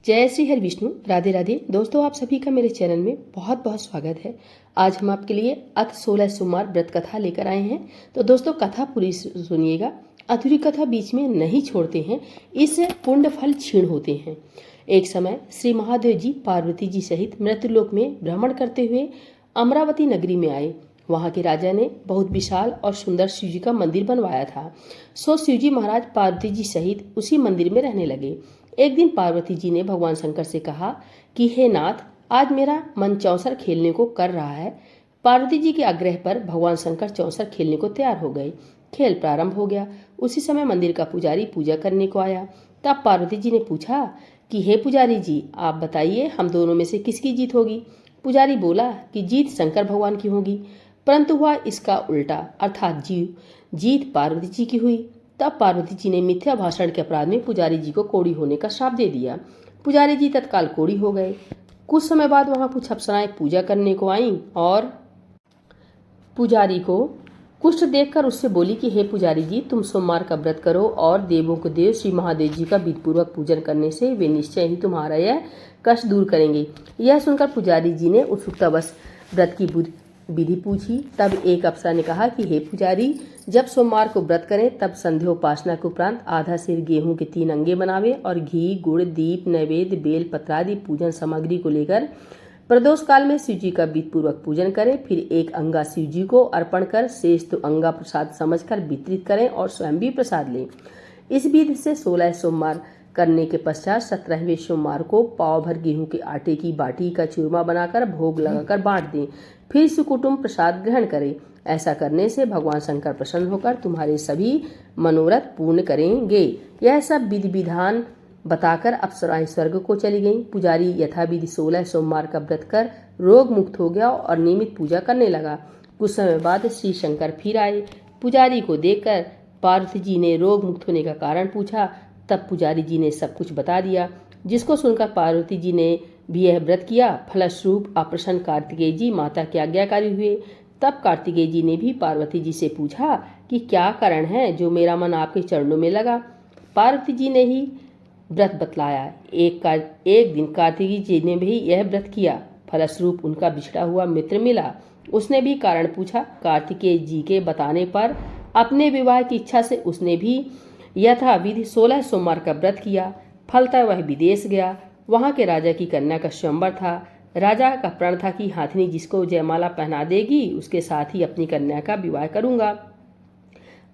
जय श्री हरि विष्णु। राधे राधे दोस्तों, आप सभी का मेरे चैनल में बहुत बहुत स्वागत है। आज हम आपके लिए अत 16 सोमवार व्रत कथा लेकर आए हैं। तो दोस्तों कथा पूरी सुनिएगा, अधूरी कथा बीच में नहीं छोड़ते हैं, इससे पुण्य फल क्षीण होते हैं। एक समय श्री महादेव जी पार्वती जी सहित मृत्युलोक में भ्रमण करते हुए अमरावती नगरी में आए। वहाँ के राजा ने बहुत विशाल और सुंदर शिव जी का मंदिर बनवाया था। सो शिव जी महाराज पार्वती जी सहित उसी मंदिर में रहने लगे। एक दिन पार्वती जी ने भगवान शंकर से कहा कि हे नाथ, आज मेरा मन चौसर खेलने को कर रहा है। पार्वती जी के आग्रह पर भगवान शंकर चौसर खेलने को तैयार हो गए। खेल प्रारंभ हो गया। उसी समय मंदिर का पुजारी पूजा करने को आया। तब पार्वती जी ने पूछा कि हे पुजारी जी, आप बताइए हम दोनों में से किसकी जीत होगी। पुजारी बोला कि जीत शंकर भगवान की होगी, परंतु हुआ इसका उल्टा, अर्थात जीत पार्वती जी की हुई। तब पार्वती जी ने मिथ्या भाषण के अपराध में पुजारी जी को कोढ़ी होने का श्राप दे दिया। पुजारी जी तत्काल कोढ़ी हो गए। कुछ समय बाद वहां कुछ अप्सराएं पूजा करने को आईं और पुजारी को कुष्ठ देखकर उससे बोली कि हे पुजारी जी, तुम सोमवार का व्रत करो और देवों को देव श्री महादेव जी का विधिपूर्वक पूजन करने से वे निश्चय ही तुम्हारा यह कष्ट दूर करेंगे। यह सुनकर पुजारी जी ने उत्सुकतावश व्रत की विधि पूछी। तब एक अप्सरा ने कहा कि हे पुजारी, जब सोमवार को व्रत करें तब संध्योपासना के उपरांत आधा सिर गेहूं के 3 अंगे बनावे और घी, गुड़, दीप, नैवेद्य, बेल पत्र आदि पूजन सामग्री को लेकर प्रदोष काल में शिव जी का विधिपूर्वक पूजन करें। फिर एक अंगा शिव जी को अर्पण कर शेष तो अंगा प्रसाद समझकर वितरित करें और स्वयं भी प्रसाद लें। इस विधि से 16 सोमवार करने के पश्चात 17वें सोमवार को पाव भर गेहूं के आटे की बाटी का चूरमा बनाकर भोग लगाकर बांट दें। फिर सुकुटुम्ब प्रसाद ग्रहण करें। ऐसा करने से भगवान शंकर प्रसन्न होकर तुम्हारे सभी मनोरथ पूर्ण करेंगे। यह सब विधि विधान बताकर अप्सराएं स्वर्ग को चली गईं। पुजारी यथाविधि 16 सोमवार का व्रत कर रोग मुक्त हो गया और नियमित पूजा करने लगा। कुछ समय बाद श्री शंकर फिर आए। पुजारी को देखकर पार्वती जी ने रोग मुक्त होने का कारण पूछा। तब पुजारी जी ने सब कुछ बता दिया, जिसको सुनकर पार्वती जी ने भी यह व्रत किया। फलस्वरूप अप्रसन्न कार्तिकेय जी माता के आज्ञाकारी हुए। तब कार्तिकेय जी ने भी पार्वती जी से पूछा कि क्या कारण है जो मेरा मन आपके चरणों में लगा। पार्वती जी ने ही व्रत बतलाया। एक दिन कार्तिकेय जी ने भी यह व्रत किया। फलस्वरूप उनका बिछड़ा हुआ मित्र मिला। उसने भी कारण पूछा। कार्तिकेय जी के बताने पर अपने विवाह की इच्छा से उसने भी यथाविधि 16 सोमवार का व्रत किया। फलतः वह विदेश गया। वहां के राजा की कन्या का स्वयंवर था। राजा का प्रण था कि हाथिनी जिसको जयमाला पहना देगी उसके साथ ही अपनी कन्या का विवाह करूंगा।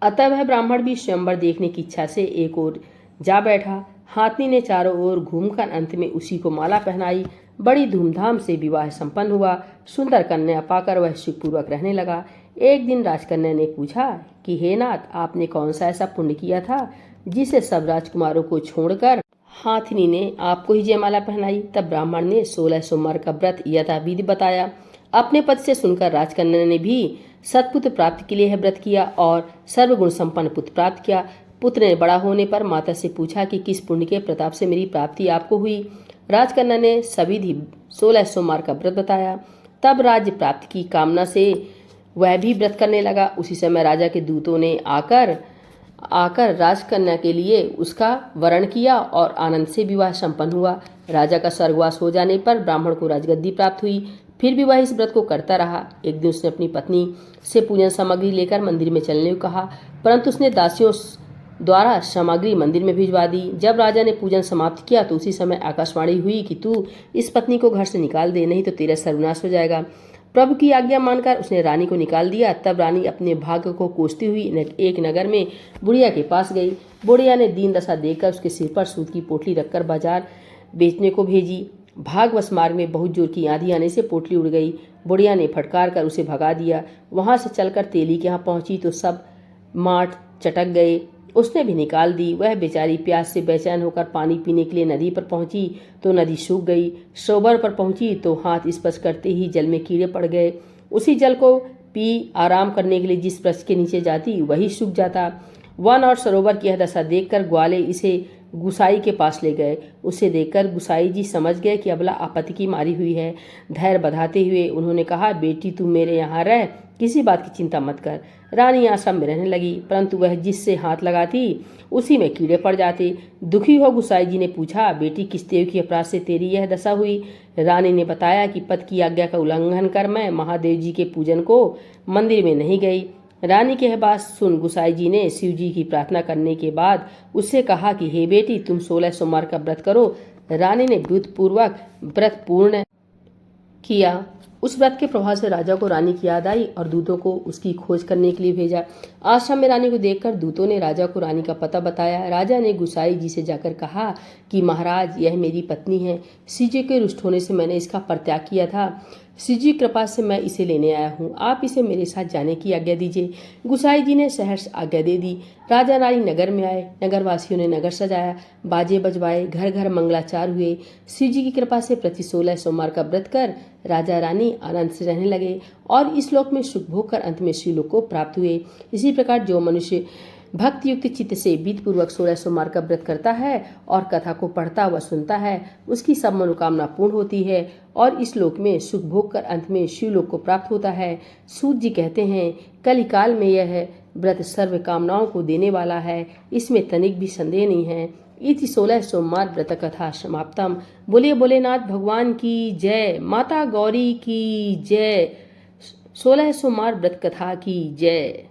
अतः वह ब्राह्मण भी स्वयंवर देखने की इच्छा से एक ओर जा बैठा। हाथिनी ने चारों ओर घूमकर अंत में उसी को माला पहनाई। बड़ी धूमधाम से विवाह संपन्न हुआ। सुंदर कन्या पाकर वह सुखपूर्वक रहने लगा। एक दिन राजकन्या ने पूछा कि हे नाथ, आपने कौन सा ऐसा पुण्य किया था जिसे सब राजकुमारों को छोड़कर हाथिनी ने आपको ही जयमाला पहनाई। तब ब्राह्मण ने 16 सोमवार का व्रत यथाविधि बताया। अपने पद से सुनकर राजकन्या ने भी सत्पुत्र प्राप्ति के लिए यह व्रत किया और सर्वगुण संपन्न पुत्र प्राप्त किया। पुत्र ने बड़ा होने पर माता से पूछा कि किस पुण्य के प्रताप से मेरी प्राप्ति आपको हुई। राजकन्या ने सविधि 16 सोमवार का व्रत बताया। तब राज्य प्राप्ति की कामना से वह भी व्रत करने लगा। उसी समय राजा के दूतों ने आकर राजकन्या के लिए उसका वरण किया और आनंद से विवाह संपन्न हुआ। राजा का स्वर्गवास हो जाने पर ब्राह्मण को राजगद्दी प्राप्त हुई। फिर भी वह इस व्रत को करता रहा। एक दिन उसने अपनी पत्नी से पूजन सामग्री लेकर मंदिर में चलने को कहा, परंतु उसने दासियों द्वारा सामग्री मंदिर में भिजवा दी। जब राजा ने पूजन समाप्त किया तो उसी समय आकाशवाणी हुई कि तू इस पत्नी को घर से निकाल दे, नहीं तो तेरा सर्वनाश हो जाएगा। प्रभु की आज्ञा मानकर उसने रानी को निकाल दिया। तब रानी अपने भाग्य को कोसती हुई एक नगर में बुढ़िया के पास गई। बुढ़िया ने दीन दशा देखकर उसके सिर पर सूत की पोटली रखकर बाजार बेचने को भेजी। भागवश मार्ग में बहुत जोर की आंधी आने से पोटली उड़ गई। बुढ़िया ने फटकार कर उसे भगा दिया। वहां से चलकर तेली के यहाँ पहुंची तो सब माठ चटक गए। उसने भी निकाल दी। वह बेचारी प्यास से बेचैन होकर पानी पीने के लिए नदी पर पहुंची तो नदी सूख गई। सरोवर पर पहुंची तो हाथ स्पर्श करते ही जल में कीड़े पड़ गए। उसी जल को पी आराम करने के लिए जिस वृक्ष के नीचे जाती वही सूख जाता। वन और सरोवर की यह दशा देखकर ग्वाले इसे गुसाई के पास ले गए। उसे देखकर गुसाई जी समझ गए कि अबला आपत्ति की मारी हुई है। धैर्य बंधाते हुए उन्होंने कहा, बेटी तू मेरे यहाँ रह, किसी बात की चिंता मत कर। रानी आश्रम में रहने लगी, परंतु वह जिससे हाथ लगाती उसी में कीड़े पड़ जाते। दुखी हो गुसाई जी ने पूछा, बेटी किस देव की अपराध से तेरी यह दशा हुई? रानी ने बताया कि पति की आज्ञा का उल्लंघन कर मैं महादेव जी के पूजन को मंदिर में नहीं गई। रानी की यह बात सुन गुसाई जी ने शिव जी की प्रार्थना करने के बाद उससे कहा कि हे बेटी, तुम 16 सोमवार का व्रत करो। रानी ने विधिपूर्वक व्रत पूर्ण किया। उस व्रत के प्रभाव से राजा को रानी की याद आई और दूतों को उसकी खोज करने के लिए भेजा। आश्रम में रानी को देखकर दूतों ने राजा को रानी का पता बताया। राजा ने गुसाई जी से जाकर कहा कि महाराज, यह मेरी पत्नी है। शिव जी के रुष्ट होने से मैंने इसका परित्याग किया था। शिव जी कृपा से मैं इसे लेने आया हूँ। आप इसे मेरे साथ जाने की आज्ञा दीजिए। गुसाई जी ने सहर्ष आज्ञा दे दी। राजा रानी नगर में आए। नगरवासियों ने नगर सजाया, बाजे बजवाए, घर घर मंगलाचार हुए। शिव जी की कृपा से प्रति 16 सोमवार का व्रत कर राजा रानी आनंद से रहने लगे और इस लोक में सुख भोग कर अंत में शिवलोक को प्राप्त हुए। इसी प्रकार जो मनुष्य भक्ति युक्त चित्त से विधिपूर्वक 16 सोमवार का व्रत करता है और कथा को पढ़ता व सुनता है, उसकी सब मनोकामना पूर्ण होती है और इस लोक में सुख भोग कर अंत में शिवलोक को प्राप्त होता है। सूत जी कहते हैं, कलिकाल में यह व्रत सर्व कामनाओं को देने वाला है, इसमें तनिक भी संदेह नहीं है। इति 16 सोमवार व्रत कथा समाप्तम। बोलिए भोलेनाथ भगवान की जय, माता गौरी की जय, 16 सोमवार व्रत कथा की जय।